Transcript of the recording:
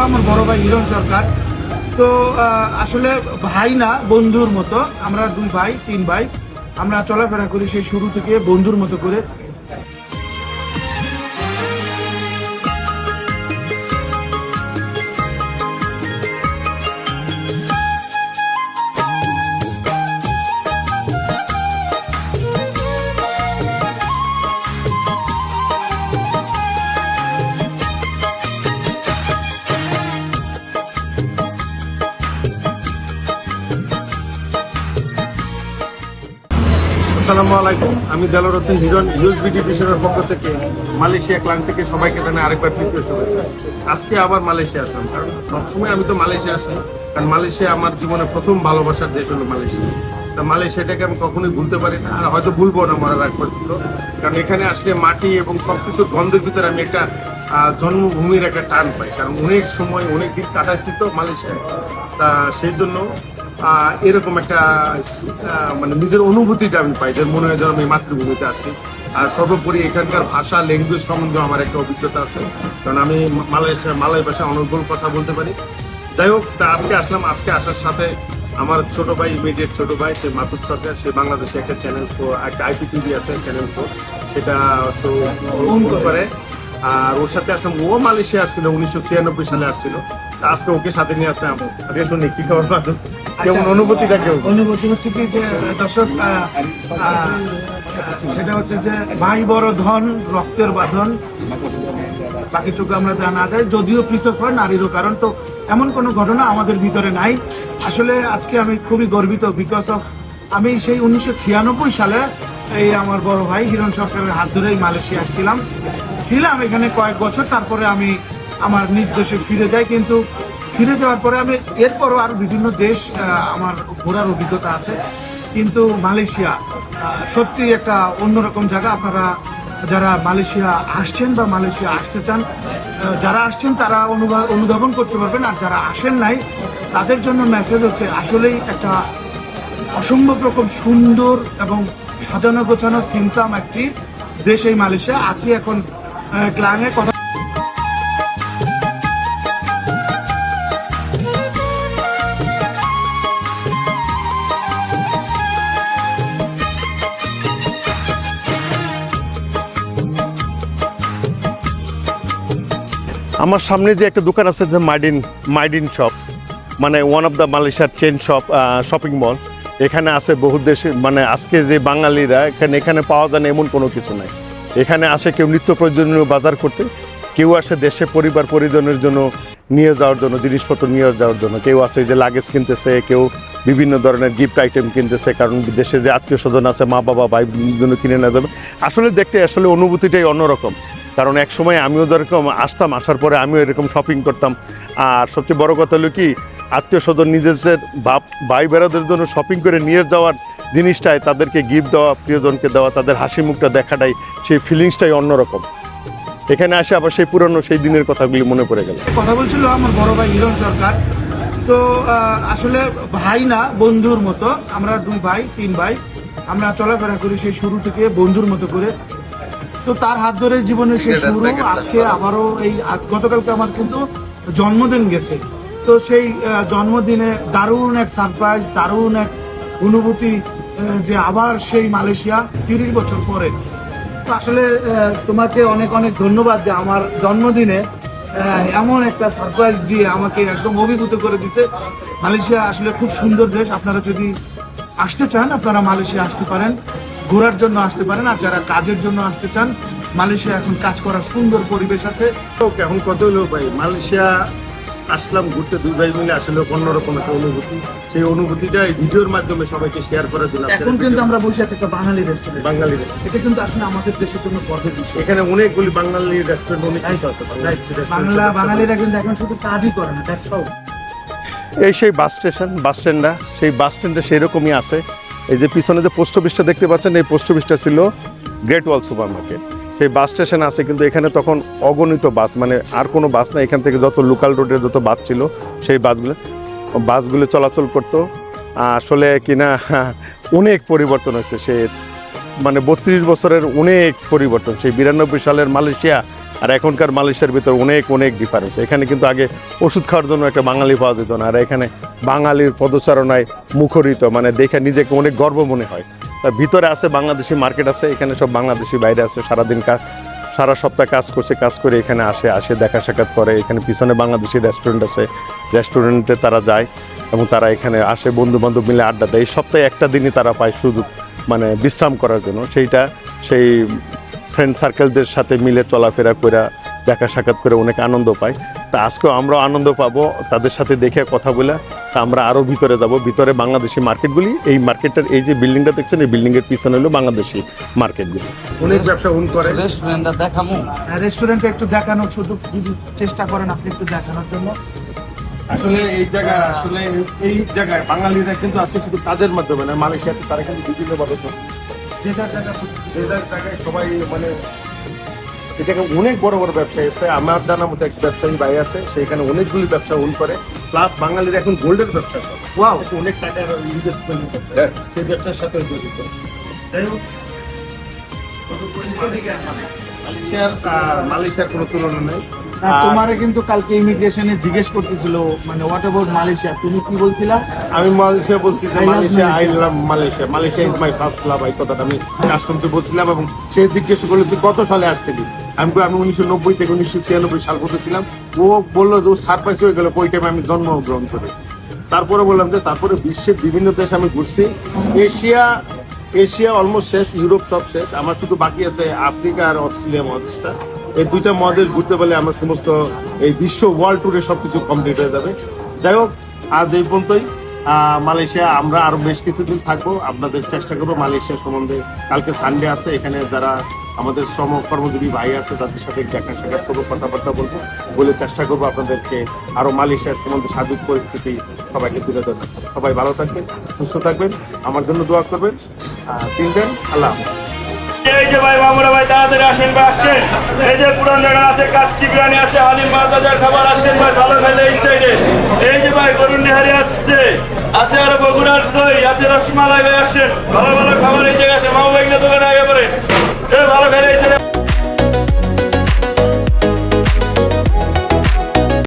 আমার বড় ভাই হিরণ সরকার। তো আসলে ভাই না, বন্ধুর মতো। আমরা 2 ভাই 3 ভাই, আমরা চলাফেরা করি সেই শুরু থেকে বন্ধুর মতো করে। আসসালামু আলাইকুম, আমি দেলোয়ার হোসেন হিরণ নিউজ বিডি বিষয়ের পক্ষ থেকে মালয়েশিয়া ক্লাং থেকে সবাইকে জানাই আরেকবার তৃতীয় শুভেচ্ছা। আজকে আবার মালয়েশিয়া আসলাম, কারণ সবসময় আমি তো মালয়েশিয়া আসি, কারণ মালয়েশিয়া আমার জীবনে প্রথম ভালোবাসার দেশ হলো মালয়েশিয়া। তা মালয়েশিয়াটাকে আমি কখনোই ভুলতে পারি না, আর হয়তো ভুলবো না মরার আগ পর্যন্ত। কারণ এখানে আসলে মাটি এবং সবকিছুর গন্ধের ভিতরে আমি একটা জন্মভূমির একটা টান পাই, কারণ অনেক সময় অনেক দিন কাটাইছি তো মালয়েশিয়ায়। তা সেই জন্য এরকম একটা মানে নিজের অনুভূতিটা আমি পাই, যে মনে হয় যেন আমি মাতৃভূমিতে আসছি। আর সর্বোপরি এখানকার ভাষা ল্যাঙ্গুয়েজ সম্বন্ধে আমার একটা অভিজ্ঞতা আছে, কারণ আমি মালয় ভাষায় অনর্গল কথা বলতে পারি। যাই হোক, তা আজকে আসলাম। আজকে আসার সাথে আমার ছোট ভাই, ইমিডিয়েট ছোট ভাই, সে মাসুদ সরকার, সে বাংলাদেশে একটা চ্যানেল, একটা IPTV আছে চ্যানেল 4, সেটা করে। আর ওর সাথে আসলাম, ও মালয়েশিয়া আসছিল 1996 সালে আসছিল। তা আজকে ওকে সাথে নিয়ে আসলাম। শুনি কি খবর মাসুদ, কেমন অনুভূতিটা? অনুভূতি হচ্ছে কি যে দর্শক, সেটা হচ্ছে যে ভাই বড় ধন, রক্তের বাঁধন, বাকিটুকু আমরা জানা যায়। যদিও পৃথক হয় নারীরও কারণ, তো এমন কোনো ঘটনা আমাদের ভিতরে নাই। আসলে আজকে আমি খুবই গর্বিত, বিকজ অফ আমি সেই 1996 সালে এই আমার বড় ভাই হিরণ সরকারের হাত ধরেই মালয়েশিয়া ছিলাম এখানে কয়েক বছর। তারপরে আমি আমার নিজ দেশে ফিরে যাই, কিন্তু ফিরে যাওয়ার পরে আমি এরপরও আরো বিভিন্ন দেশ আমার ঘোরার অভিজ্ঞতা আছে, কিন্তু মালয়েশিয়া সত্যি একটা অন্যরকম জায়গা। আপনারা যারা মালয়েশিয়া আসছেন বা মালয়েশিয়া আসতে চান, যারা আসছেন তারা অনুধাবন করতে পারবেন, আর যারা আসেন নাই তাদের জন্য মেসেজ হচ্ছে আসলেই একটা অসম্ভব রকম সুন্দর এবং সাজানো গোছানো সিমসাম একটি দেশ এই মালয়েশিয়া। আছি এখন ক্লাঙে। কথা আমার সামনে যে একটা দোকান আছে, যে মাইডিন শপ, মানে ওয়ান অফ দ্য মালয়েশিয়ার চেন শপিং মল। এখানে আছে বহু দেশে, মানে আজকে যে বাঙালিরা এখানে পাওয়া যায় না এমন কোনো কিছু নাই। এখানে আসে কেউ নিত্য প্রয়োজনীয় বাজার করতে, কেউ আসে দেশে পরিবার পরিজনের জন্য নিয়ে যাওয়ার জন্য, জিনিসপত্র নিয়ে যাওয়ার জন্য, কেউ আছে যে লাগেজ কিনতেছে, কেউ বিভিন্ন ধরনের গিফট আইটেম কিনতেছে, কারণ দেশে যে আত্মীয় স্বজন আছে, মা বাবা ভাই জন্য কিনে নেওয়া যাবে। আসলে দেখতে আসলে অনুভূতিটাই অন্যরকম, কারণ এক সময় আমিও যেরকম আসতাম, আসার পরে আমিও এরকম শপিং করতাম। আর সবচেয়ে বড় কথা হলো কি, আত্মীয় স্বজন নিজেদের ভাই বেড়াদের জন্য শপিং করে নিয়ে যাওয়ার জিনিসটাই, তাদেরকে গিফট দেওয়া, প্রিয়জনকে দেওয়া, তাদের হাসি মুখটা দেখাটাই, সেই ফিলিংসটাই অন্যরকম। এখানে আসে আবার সেই পুরনো সেই দিনের কথাগুলি মনে পড়ে গেল। কথা বলছিল আমার বড় ভাই হিরণ সরকার। তো আসলে ভাই না, বন্ধুর মতো। আমরা 2 ভাই 3 ভাই, আমরা চলাফেরা করি সেই শুরু থেকে বন্ধুর মতো করে। তো তার হাত ধরে জীবনের সেই শুরু। আজকে আবারও গতকালকে আমার কিন্তু জন্মদিন গেছে, তো সেই জন্মদিনে দারুণ এক সারপ্রাইজ, দারুণ এক অনুভূতি, যে আবার সেই মালয়েশিয়া 30 বছর পরে। তো আসলে তোমাকে অনেক অনেক ধন্যবাদ, যে আমার জন্মদিনে এমন একটা সারপ্রাইজ দিয়ে আমাকে একদম অভিভূত করে দিচ্ছে। মালয়েশিয়া আসলে খুব সুন্দর দেশ। আপনারা যদি আসতে চান, আপনারা মালয়েশিয়া আসতে পারেন, ঘোরার জন্য আসতে পারেন। আর যারা কাজের জন্য আসতে চান, মালয়েশিয়া এখন কাজ করার সুন্দর পরিবেশ আছে। এখন কত হলো ভাই, মালয়েশিয়া আসলাম ঘুরতে 2 ভাই মিলে, আসলে অন্যরকম একটা অনুভূতি। সেই অনুভূতিটা এই ভিডিওর মাধ্যমে সবাইকে শেয়ার করার জন্য। এখন কিন্তু আমরা বসে আছি একটা বাঙালি রেস্টুরেন্ট। বাঙালি রেস্টুরেন্ট, এটা কিন্তু আসলে আমাদের দেশের জন্য গর্বের বিষয়। এখানে অনেকগুলি বাঙালি রেস্টুরেন্ট, অনেক কিছু আছে। বাঙালিরা কিন্তু এখন শুধু কাজই করে না। এই সেই বাস স্ট্যান্ডটা, সেই বাস স্ট্যান্ডে সেই রকমই আছে। এই যে পিছনে যে পোস্ট অফিসটা দেখতে পাচ্ছেন, এই পোস্ট অফিসটা ছিল গ্রেট ওয়াল সুপার মার্কেট। সেই বাস স্টেশন আছে, কিন্তু এখানে তখন অগণিত বাস, মানে আর কোনো বাস না, এখান থেকে যত লোকাল রোডের যত বাস ছিল সেই বাসগুলো চলাচল করতো। আসলে কিনা অনেক পরিবর্তন হয়েছে, সে মানে 32 বছরের অনেক পরিবর্তন। সেই 92 সালের মালয়েশিয়া আর এখনকার মালয়েশিয়ার ভিতর অনেক অনেক ডিফারেন্স। এখানে কিন্তু আগে ওষুধ খাওয়ার জন্য একটা বাঙালি পাওয়া যেত না, আর এখানে বাঙালির পদচারণায় মুখরিত, মানে দেখে নিজেকে অনেক গর্ব মনে হয়। তার ভিতরে আছে বাংলাদেশি মার্কেট আছে, এখানে সব বাংলাদেশি বাইরে আছে, সারাদিন সারা সপ্তাহ কাজ করছে, কাজ করে এখানে আসে দেখা সাক্ষাৎ করে। এখানে পিছনে বাংলাদেশি রেস্টুরেন্ট আছে, রেস্টুরেন্টে তারা যায় এবং তারা এখানে আসে, বন্ধু বান্ধব মিলে আড্ডা দেয়। এই সপ্তাহে একটা দিনই তারা পায় সুযোগ মানে বিশ্রাম করার জন্য, সেই ফ্রেন্ড সার্কেলদের সাথে মিলে চলাফেরা করে দেখা সাক্ষাৎ করে অনেক আনন্দ পায়। তা আজকেও আমরাও আনন্দ পাবো তাদের সাথে দেখে কথা বলে। তা আমরা আরও ভিতরে যাব, ভিতরে বাংলাদেশি মার্কেটগুলি, এই মার্কেটের এই যে বিল্ডিংটা দেখছেন, এই বিল্ডিংয়ের পিছনে হলো বাংলাদেশি মার্কেটগুলি। অনেক ব্যবসা উন করে। রেস্টুরেন্টটা দেখামু। রেস্টুরেন্টে একটু দেখানো, শুধু যদি চেষ্টা করেন আপনি একটু দেখানোর জন্য। আসলে এই জায়গায় বাঙালিরা কিন্তু আজকে শুধু কাজের মাধ্যমে না, মালয়েশিয়াতে তারা কিন্তু বিভিন্ন ভাবে যে যার জায়গায় সবাই মানে এটাকে অনেক বড় বড় ব্যবসায়ী আছে। আমার জানার মতো এক ব্যবসায়ী ভাই আছে, সেখানে অনেকগুলি ব্যবসা উন করে। প্লাস বাঙালিরা এখন গোল্ডের ব্যবসা করে, ওয়াও, অনেক টাকা ইনভেস্টমেন্ট করতে সেই ব্যবসার সাথে জড়িত। যাই হোক, মালয়েশিয়ার কোনো তুলনা নেই। তোমারে কিন্তু কালকে ইমিগ্রেশনে জিজ্ঞেস করতেছিল, মানে হোয়াট অ্যাবাউট মালয়েশিয়া, তুমি কি বলছিলা? আমি মালয়েশিয়া বলছি যে I love Malaysia, I Malaysia. Love Malaysia, Malaysia is my first love, এই কথাটা আমি কাস্টমকে বলছিলাম। এবং সে জিজ্ঞেস করলো তুই কত সালে আসছিলি, আমি 1990 থেকে 1996 সাল পর্যন্ত ছিলাম। ও বললো যে ও সারপ্রাইজ হয়ে গেল, ওই টাইমে আমি জন্মগ্রহণ করি। তারপরে বললাম যে তারপরে বিশ্বের বিভিন্ন দেশ আমি ঘুরছি, এশিয়া অলমোস্ট শেষ, ইউরোপ সব শেষ, আমার শুধু বাকি আছে আফ্রিকা আর অস্ট্রেলিয়া মহাদেশটা। এই দুইটা মহাদেশ ঘুরতে পারলে আমার সমস্ত এই বিশ্ব ওয়ার্ল্ড ট্যুরে সবকিছু কমপ্লিট হয়ে যাবে। যাই হোক, আজ এই পর্যন্তই। মালয়েশিয়া আমরা আরো বেশ কিছুদিন থাকবো, আপনাদের চেষ্টা করবো মালয়েশিয়া সম্বন্ধে। কালকে সানডে আছে, এখানে যারা আমাদের কর্মজীবী ভাই আছে তাদের সাথে দেখা সাক্ষাৎ করবো, কথাবার্তা বলবো, বলে চেষ্টা করবো আপনাদেরকে আরো মালয়েশিয়ার সম্বন্ধে সার্বিক পরিস্থিতি সবাইকে তুলে ধরবেন। সবাই ভালো থাকবেন, সুস্থ থাকবেন, আমার জন্য দোয়া করবেন। তিন দিন আল্লাহ হাফেজ। এই যে ভাই মামুরা ভাই তাড়াতাড়ি আসেন ভাই, আসেন। এই যে পুরান ঢাকা আছে, কাচ্চি বিরিয়ানি আছে, হালিম বাজার খাবার, আসেন ভাই ভালো খেলে এই সাইডে। এই যে ভাই গরুর নেহারি আছে আরো বগুড়ার দই আছে, রসমালাই ভাই, আসেন ভালো ভালো খাবার এই